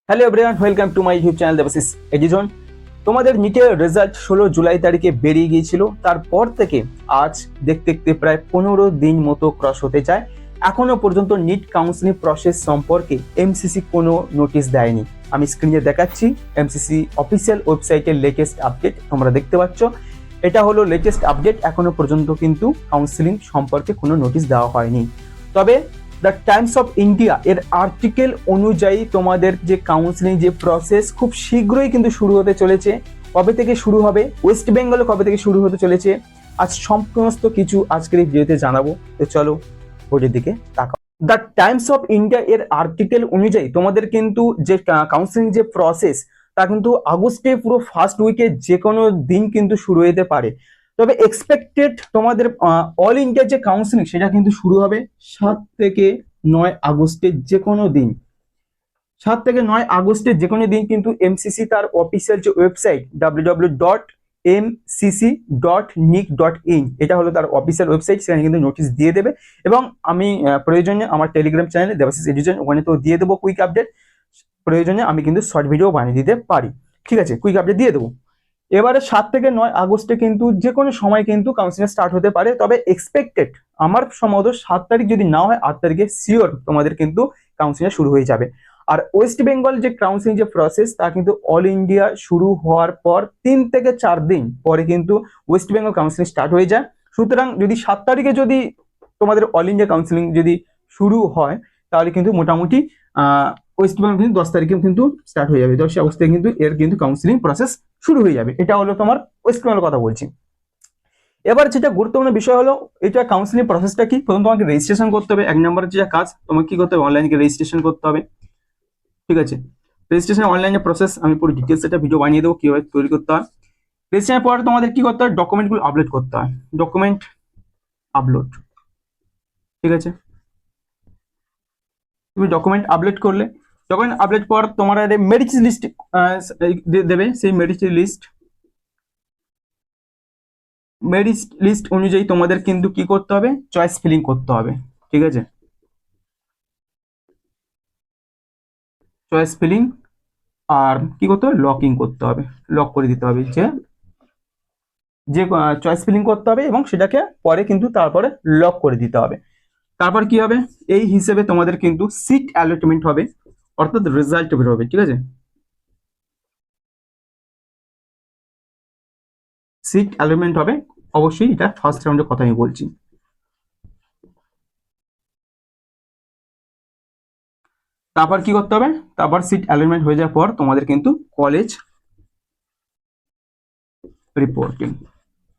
Hello everyone, welcome to my YouTube channel Debashis edition. তোমাদের নিটের result 16 July তারিখে বেরিয়ে গিয়েছিল। তারপর থেকে আজ দেখতে দেখতে প্রায় 15 দিন মতো ক্রস হতে যায়। এখনো পর্যন্ত নিট কাউন্সিলিং প্রসেস সম্পর্কে এমসিসি কোনো নোটিশ দেয়নি। আমি স্ক্রিনে দেখাচ্ছি এমসিসি অফিসিয়াল ওয়েবসাইটের লেটেস্ট আপডেট, তোমরা দেখতে পাচ্ছ। এটা হলো লেটেস্ট আপডেট। এখনো পর্যন্ত কিন্তু কাউন্সিলিং সম্পর্কে কোনো নোটিশ দেওয়া হয়নি। তবে দ্য টাইমস অফ ইন্ডিয়া এর আর্টিকেল অনুযায়ী তোমাদের যে কাউন্সিলিং যে প্রসেস খুব শীঘ্রই কিন্তু শুরু হতে চলেছে। কবে থেকে শুরু হবে, ওয়েস্ট বেঙ্গলে কবে থেকে শুরু হতে চলেছে, আজ সমস্ত কিছু আজকের এই ভিডিওতে জানাবো। তো চলো বোর্ডের দিকে তাকাও। দ্য টাইমস অফ ইন্ডিয়া এর আর্টিকেল অনুযায়ী তোমাদের কিন্তু যে কাউন্সিলিং যে প্রসেস তা কিন্তু আগস্টে পুরো ফার্স্ট উইকে যে কোনো দিন কিন্তু শুরু হতে পারে। তবে এক্সপেক্টেড তোমাদের অল ইন্ডিয়া যে কাউন্সিলিং সেটা কিন্তু শুরু হবে 7 থেকে 9 আগস্টের যে কোনো দিন। 7 থেকে 9 আগস্টের যে কোনো দিন কিন্তু এমসিসি তার অফিসিয়াল যে ওয়েবসাইট www.mcc.nic.in এটা হলো তার অফিসিয়াল ওয়েবসাইট, সেখানে কিন্তু নোটিশ দিয়ে দেবে। এবং আমি প্রয়োজনে আমার টেলিগ্রাম চ্যানেলে দেবাশিস এডিশন ওখানে তো দিয়ে দেবো কুইক আপডেট। প্রয়োজনে আমি কিন্তু শর্ট ভিডিও বানিয়ে দিতে পারি, ঠিক আছে, কুইক আপডেট দিয়ে দেবো। এবারে 7 থেকে 9 আগস্টে কিন্তু যে কোনো সময় কিন্তু কাউন্সিলিং স্টার্ট হতে পারে। তবে এক্সপেক্টেড আমার সম্ভবত 7 তারিখ যদি না হয় 8 তারিখে শিওর তোমাদের কিন্তু কাউন্সিলিং শুরু হয়ে যাবে। আর ওয়েস্ট বেঙ্গল যে কাউন্সিলিং যে প্রসেস তা কিন্তু অল ইন্ডিয়া শুরু হওয়ার পর 3 থেকে 4 দিন পরে কিন্তু ওয়েস্ট বেঙ্গল কাউন্সিলিং স্টার্ট হয়ে যায়। সুতরাং যদি 7 তারিখে যদি তোমাদের অল ইন্ডিয়া কাউন্সিলিং যদি শুরু হয় তাহলে কিন্তু মোটামুটি ওয়েস্ট বেঙ্গল কিন্তু 10 তারিখে কিন্তু স্টার্ট হয়ে যাবে। 10 আগস্ট থেকে কিন্তু এর কিন্তু কাউন্সিলিং প্রসেস শুরু হয়ে যাবে। এটা হলো তোমার ওয়েস্ট বেঙ্গলের কথা বলছি। এবার যেটা গুরুত্বপূর্ণ বিষয় হলো এটা কাউন্সিলিং প্রসেসটা কি। প্রথম তোমাকে রেজিস্ট্রেশন করতে হবে। 1 নম্বরের যে কাজ তোমাকে কি করতে হবে, অনলাইনে রেজিস্ট্রেশন করতে হবে, ঠিক আছে। রেজিস্ট্রেশন অনলাইনে প্রসেস আমি পুরো ডিটেলস একটা ভিডিও বানিয়ে দেবো কিভাবে তৈরি করতে হয়। রেজিস্ট্রেশনের পর তোমাদের কি করতে হয়, ডকুমেন্টগুলো আপলোড করতে হয়। ডকুমেন্ট আপলোড, ঠিক আছে। তুমি ডকুমেন্ট আপলোড করলে, ডকুমেন্ট আপলোড পর তোমার মেরিট লিস্ট দেবে। সেই মেরিট লিস্ট অনুযায়ী তোমাদের কিন্তু কি করতে হবে, চয়েস ফিলিং করতে হবে, ঠিক আছে। চয়েস ফিলিং আর কি করতে হবে, লকিং করতে হবে, লক করে দিতে হবে যে যে চয়েস ফিলিং করতে হবে এবং সেটাকে পরে কিন্তু তারপরে লক করে দিতে হবে। তারপর কি হবে, এই হিসেবে তোমাদের কিন্তু সিট অ্যালটমেন্ট হবে, অর্থাৎ রেজাল্ট বেরোবে, ঠিক আছে। সিট অ্যালটমেন্ট হবে অবশ্যই, এটা ফার্স্ট রাউন্ডের কথা আমি বলছি। তারপর কি করতে হবে, তারপর সিট অ্যালটমেন্ট হয়ে যাওয়ার পর তোমাদের কিন্তু কলেজ রিপোর্টিং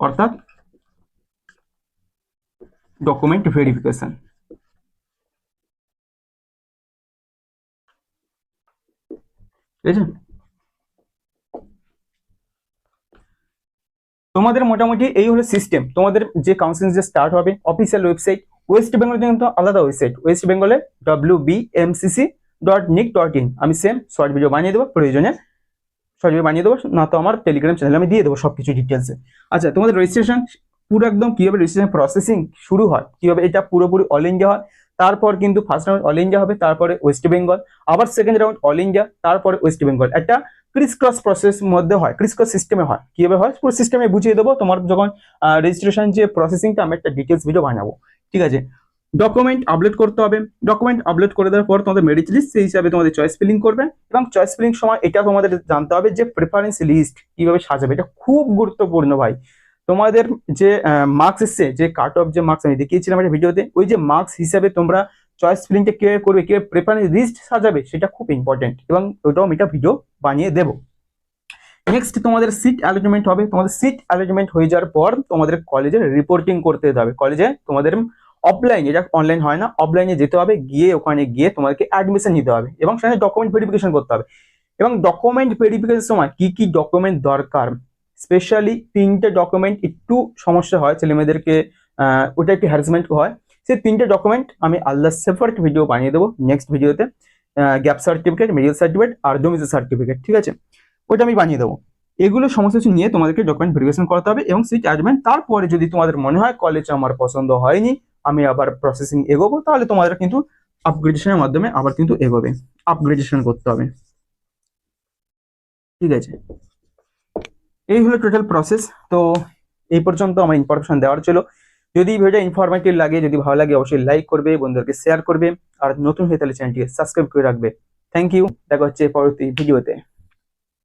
অর্থাৎ ডকুমেন্ট ভেরিফিকেশন, ঠিক আছে। তোমাদের মোটামুটি এই হলো সিস্টেম। তোমাদের যে কাউন্সিলিং যে স্টার্ট হবে অফিসিয়াল ওয়েবসাইট, ওয়েস্ট বেঙ্গলের কিন্তু আলাদা ওয়েবসাইট, ওয়েস্ট বেঙ্গলে wbmcc.nic.in আমি সেম শর্ট ভিডিও বানিয়ে দেবো, প্রয়োজনে শর্ট ভিডিও বানিয়ে দেবো, না তো আমার টেলিগ্রাম চ্যানেলে আমি দিয়ে দেবো সবকিছু ডিটেলসে। আচ্ছা, তোমাদের রেজিস্ট্রেশন পুরো একদম কিভাবে রেজিস্ট্রেশন প্রসেসিং শুরু হয়, কিভাবে এটা পুরোপুরি অল ইন্ডিয়া হয়। তারপর কিন্তু ফার্স্ট রাউন্ড অল ইন্ডিয়া হবে, তারপরে ওয়েস্ট বেঙ্গল, আবার সেকেন্ড রাউন্ড অল ইন্ডিয়া, তারপরে ওয়েস্ট বেঙ্গল। একটা ক্রিস ক্রস প্রসেস মধ্যে হয়, ক্রিস ক্রস সিস্টেমে হয়। কিভাবে হয় পুরো সিস্টেমে বুঝিয়ে দেবো। তোমার যখন রেজিস্ট্রেশন যে প্রসেসিংটা আমি একটা ডিটেলস ভিডিও বানাবো, ঠিক আছে। ডকুমেন্ট আপলোড করতে হবে। ডকুমেন্ট আপলোড করে দেওয়ার পর তোমাদের মেরিট লিস্ট, সেই হিসাবে তোমাদের চয়েস ফিলিং করবে। এবং চয়েস ফিলিং সময় এটা তোমাদের জানতে হবে যে প্রেফারেন্স লিস্ট কিভাবে সাজাবে। এটা খুব গুরুত্বপূর্ণ ভাই। তোমাদের যে মার্কস এসছে, যে কাট অফ যে মার্কস আমি দেখিয়েছিলাম একটা ভিডিওতে, ওই যে মার্কস হিসাবে তোমরা চয়েস ফিলিংটা কিভাবে করবে, কিভাবে প্রেফারেন্স লিস্ট সাজাবে, সেটা খুব ইম্পর্টেন্ট এবং ওটাও আমি একটা ভিডিও বানিয়ে দেবো। নেক্সট তোমাদের সিট অ্যালটমেন্ট হবে। তোমাদের সিট অ্যালটমেন্ট হয়ে যাওয়ার পর তোমাদের কলেজে রিপোর্টিং করতে হবে। কলেজে তোমাদের অফলাইন, এটা অনলাইন হয় না, অফলাইনে যেতে হবে, গিয়ে ওখানে গিয়ে তোমাদেরকে অ্যাডমিশন নিতে হবে এবং সেখানে ডকুমেন্ট ভেরিফিকেশন করতে হবে। এবং ডকুমেন্ট ভেরিফিকেশনের সময় কি কি ডকুমেন্ট দরকার, স্পেশালি 3টে ডকুমেন্ট একটু সমস্যা হয় ছেলেমেয়েদেরকে, ওটা একটু হ্যারাসমেন্ট হয়। সেই 3টে ডকুমেন্ট আমি আলাদা সেপারেট ভিডিও বানিয়ে দেবো নেক্সট ভিডিওতে। গ্যাপ সার্টিফিকেট, মেডিকেল সার্টিফিকেট আর ডোমিসাইল সার্টিফিকেট, ঠিক আছে, ওটা আমি বানিয়ে দেবো। এগুলো সমস্ত কিছু নিয়ে তোমাদেরকে ডকুমেন্ট ভেরিফিকেশন করতে হবে এবং সিট অ্যাডমেন্ট। তারপরে যদি তোমাদের মনে হয় কলেজ আমার পছন্দ হয়নি, আমি আবার প্রসেসিং এগোবো, তাহলে তোমাদের কিন্তু আপগ্রেডেশনের মাধ্যমে আবার কিন্তু এগোবে, আপগ্রেডেশন করতে হবে। ঠিক আছে, এই হলো টোটাল প্রসেস। তো এই পর্যন্ত আমার ইনফরমেশন দেওয়ার ছিল। যদি ভিডিওটা ইনফরমেটিভ লাগে, যদি ভালো লাগে, অবশ্যই লাইক করবে, বন্ধুদেরকে শেয়ার করবে, আর নতুন হয়ে তাহলে চ্যানেলটিকে সাবস্ক্রাইব করে রাখবে। থ্যাংক ইউ, দেখা হচ্ছে পরবর্তী ভিডিওতে।